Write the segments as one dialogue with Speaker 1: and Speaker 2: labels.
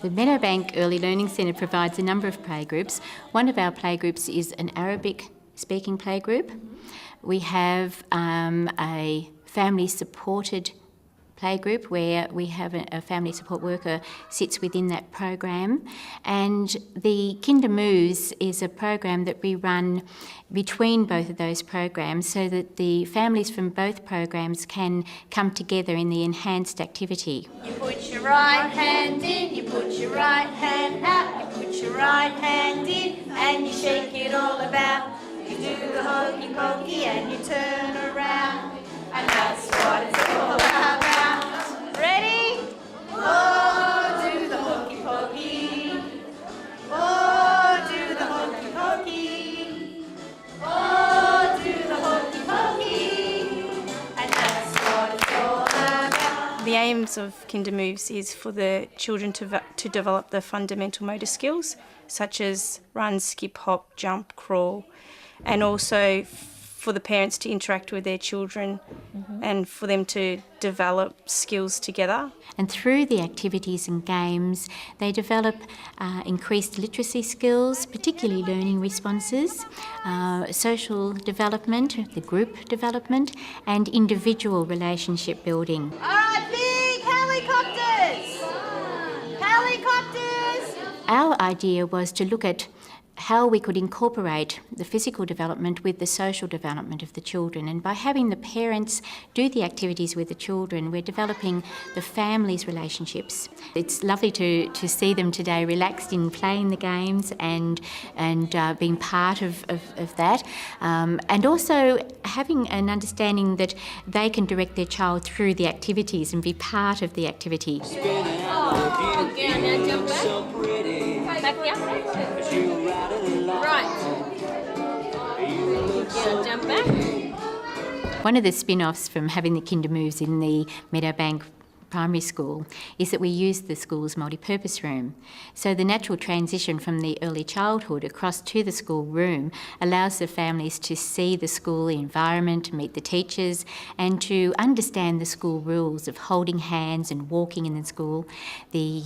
Speaker 1: The Meadowbank Early Learning Centre provides a number of playgroups. One of our playgroups is an Arabic-speaking playgroup. We have a family-supported playgroup where we have a family support worker sits within that program, and the Kindermoves is a program that we run between both of those programs so that the families from both programs can come together in the enhanced activity.
Speaker 2: You put your right hand in, you put your right hand out, you put your right hand in and you shake it all about. You do the hokey pokey and you turn around, and that's what it's all about. Ready? Oh, do the hokey pokey. Oh, do the hokey pokey. Oh, do the hokey pokey. And that's what it's all about.
Speaker 3: The aims of Kindermoves is for the children to develop the fundamental motor skills such as run, skip, hop, jump, crawl, and also for the parents to interact with their children and for them to develop skills together.
Speaker 1: And through the activities and games, they develop increased literacy skills, particularly learning responses, social development, the group development, and individual relationship building.
Speaker 2: All right, big helicopters! Helicopters!
Speaker 1: Our idea was to look at how we could incorporate the physical development with the social development of the children. And by having the parents do the activities with the children, we're developing the family's relationships. It's lovely to see them today relaxed in playing the games and being part of that. And also having an understanding that they can direct their child through the activities and be part of the activity.
Speaker 2: Oh, yeah, now jump back. Back down. Right. Yeah, jump back.
Speaker 1: One of the spin-offs from having the Kindermoves in the Meadowbank Primary School is that we use the school's multi-purpose room. So the natural transition from the early childhood across to the school room allows the families to see the school environment, meet the teachers, and to understand the school rules of holding hands and walking in the school, the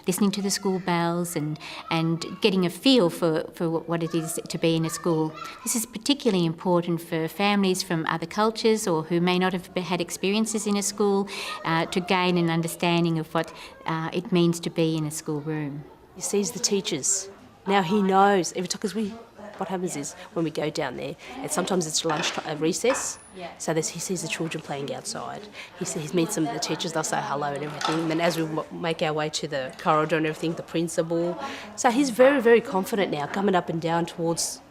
Speaker 1: listening to the school bells and getting a feel for what it is to be in a school. This is particularly important for families from other cultures or who may not have had experiences in a school to gain an understanding of what it means to be in a schoolroom.
Speaker 4: He sees the teachers. Now he knows every time, because what happens is when we go down there, and sometimes it's lunch recess, so he sees the children playing outside. He meets some of the teachers, they'll say hello and everything. And then as we make our way to the corridor and everything, the principal. So he's very, very confident now, coming up and down towards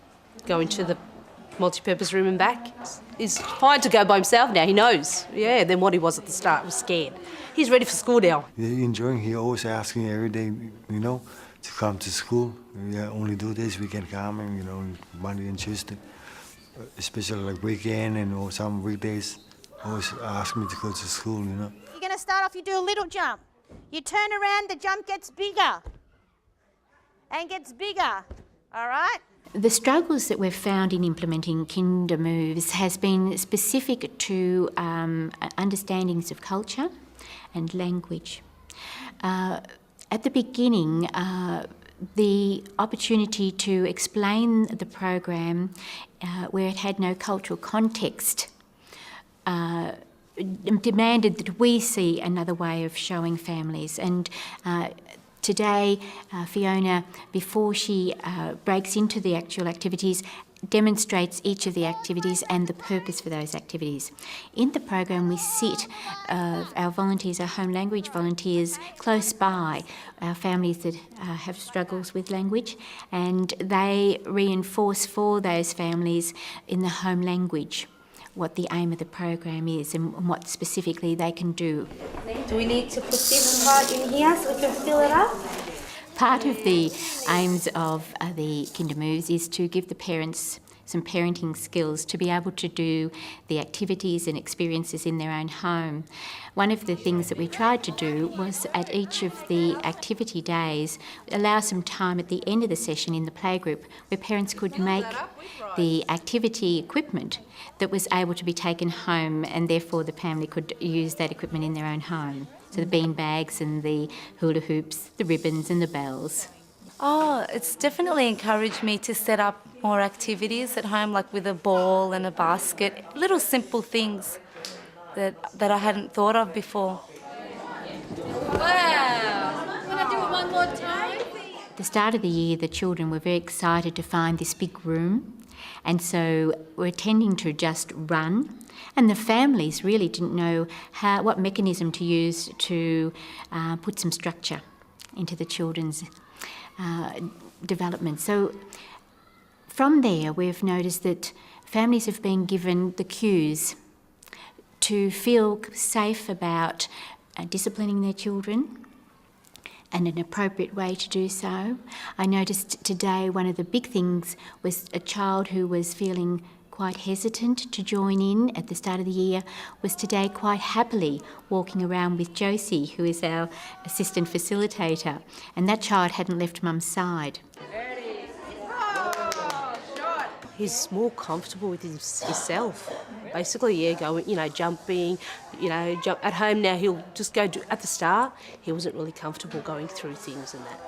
Speaker 4: going to the multi-purpose room and back. He's fine to go by himself now, he knows. Yeah, than what he was at the start, was scared. He's ready for school now.
Speaker 5: He's enjoying, he always asking every day, to come to school. We only do this, we can come, and, Monday and Tuesday. Especially like weekend or some weekdays, always ask me to go to school,
Speaker 2: You're going to start off, you do a little jump. You turn around, the jump gets bigger. And gets bigger, all right?
Speaker 1: The struggles that we've found in implementing Kindermoves has been specific to understandings of culture and language. At the beginning, the opportunity to explain the program where it had no cultural context demanded that we see another way of showing families. And today, Fiona, before she breaks into the actual activities, demonstrates each of the activities and the purpose for those activities. In the program, we sit our volunteers, our home language volunteers, close by our families that have struggles with language, and they reinforce for those families in the home language what the aim of the program is and what specifically they can do.
Speaker 6: Do we need to put this part in here so we can fill it up?
Speaker 1: Part of the aims of the Kindermoves is to give the parents some parenting skills to be able to do the activities and experiences in their own home. One of the things that we tried to do was at each of the activity days allow some time at the end of the session in the playgroup where parents could make the activity equipment that was able to be taken home, and therefore the family could use that equipment in their own home. So the bean bags and the hula hoops, the ribbons and the bells.
Speaker 7: Oh, it's definitely encouraged me to set up more activities at home, like with a ball and a basket, little simple things that I hadn't thought of before.
Speaker 1: At the start of the year, the children were very excited to find this big room, and so were tending to just run. And the families really didn't know what mechanism to use to put some structure into the children's development. So from there, we've noticed that families have been given the cues to feel safe about disciplining their children and an appropriate way to do so. I noticed today one of the big things was a child who was feeling quite hesitant to join in at the start of the year was today quite happily walking around with Josie, who is our assistant facilitator, and that child hadn't left Mum's side.
Speaker 4: He's more comfortable with himself. Basically, going, jumping, jump at home now. He'll just go at the start. He wasn't really comfortable going through things and that.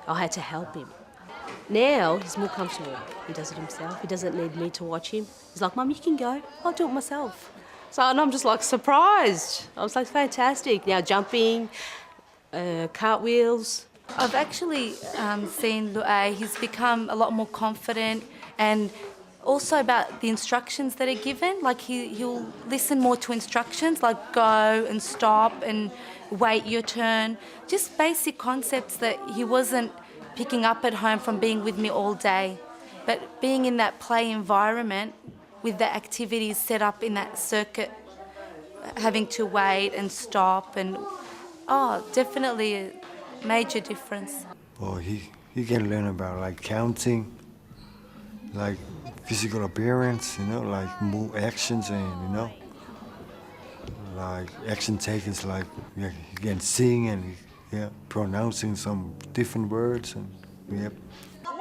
Speaker 4: I had to help him. Now he's more comfortable. He does it himself. He doesn't need me to watch him. He's like, Mum, you can go. I'll do it myself. And I'm just like surprised. I was like, fantastic. Now jumping, cartwheels.
Speaker 7: I've actually seen Lu'ay, he's become a lot more confident, and also about the instructions that are given. Like he'll listen more to instructions, like go and stop and wait your turn. Just basic concepts that he wasn't picking up at home from being with me all day. But being in that play environment with the activities set up in that circuit, having to wait and stop, and definitely a major difference.
Speaker 5: Well, he can learn about like counting, like physical appearance, like move actions, and like action takers, like he can sing and pronouncing some different words, and yep.
Speaker 2: 1,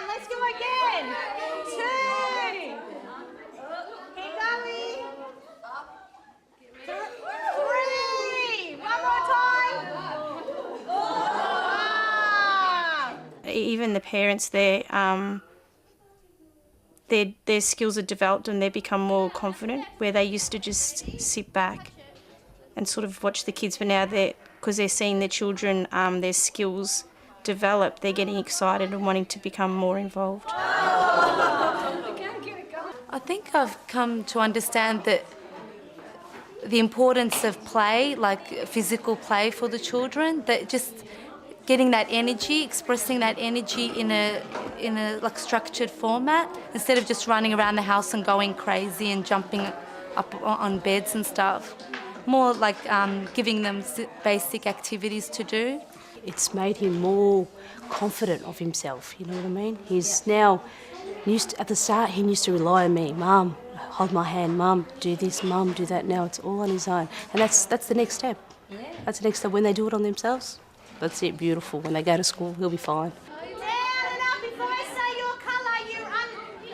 Speaker 2: let's go again. 2, keep going. 3, one more time.
Speaker 3: Even the parents there, their skills are developed and they become more confident, where they used to just sit back and sort of watch the kids. But now because they're seeing their children, their skills develop, they're getting excited and wanting to become more involved.
Speaker 7: I think I've come to understand that the importance of play, like physical play for the children, that just getting that energy, expressing that energy in a like structured format, instead of just running around the house and going crazy and jumping up on beds and stuff. More like giving them basic activities to do.
Speaker 4: It's made him more confident of himself, you know what I mean? He's now at the start, he used to rely on me. Mum, hold my hand. Mum, do this. Mum, do that. Now it's all on his own. And that's the next step. That's the next step. When they do it on themselves, that's it, beautiful. When they go to school, he'll be fine.
Speaker 2: Down and up. Before I say your colour, you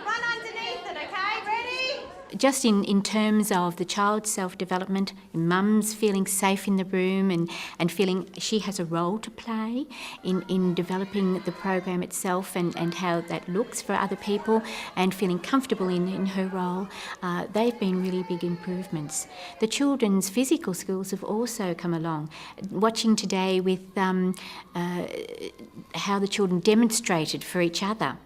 Speaker 2: run underneath it, okay? Ready?
Speaker 1: Just in terms of the child's self-development, mum's feeling safe in the room and feeling she has a role to play in developing the program itself and how that looks for other people, and feeling comfortable in her role, they've been really big improvements. The children's physical skills have also come along. Watching today with how the children demonstrated for each other.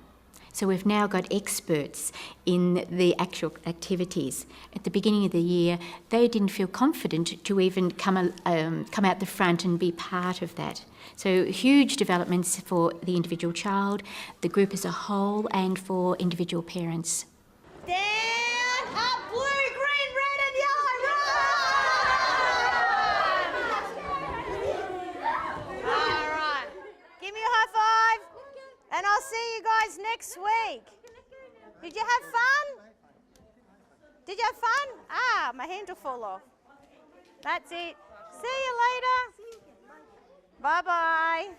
Speaker 1: So we've now got experts in the actual activities. At the beginning of the year, they didn't feel confident to even come out the front and be part of that. So huge developments for the individual child, the group as a whole, and for individual parents.
Speaker 2: Down, up, blue, green, red and yellow, run! All right. Give me a high five. And I'll see you guys next week. Did you have fun? Did you have fun? Ah, my hand will fall off. That's it. See you later. Bye-bye.